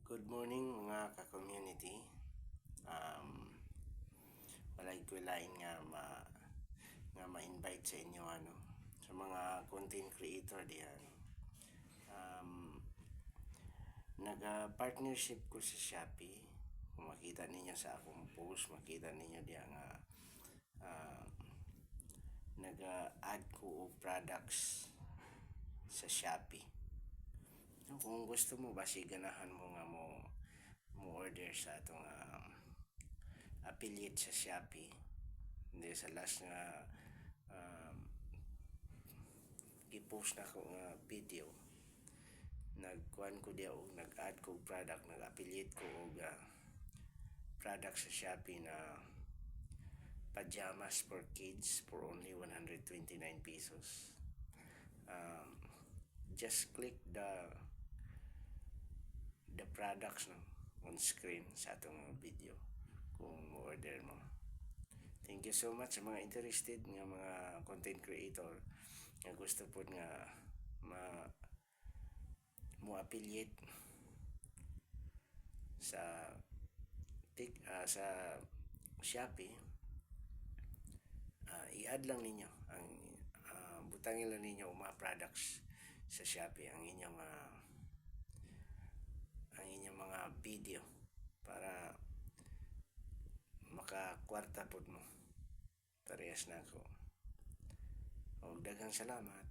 Good morning mga ka-community. Walay ko lain nga ma-invite sa inyo sa mga content creator diyan. Naga-partnership ko sa Shopee. Kung makita ninyo sa akong post, makita ninyo diyan nga naga-add ko og products sa Shopee. Kung gusto mo, basi ganahan mo nga mo order sa atong affiliate sa Shopee. Hindi sa last nga i-post na ko nga video, nagkuhan ko diya og nag-add ko product, nag-affiliate ko og product sa Shopee na pajamas for kids for only 129 pesos. Just click the products on screen sa atong video kung order mo. Thank you so much sa mga interested nga mga content creator nga gusto po nga mo affiliate sa Shopee. I-add lang ninyo ang butangin lang ninyo ang mga products sa Shopee, ang inyong mga video para makakwarta pod mo. Parehas na ako. Daghang salamat.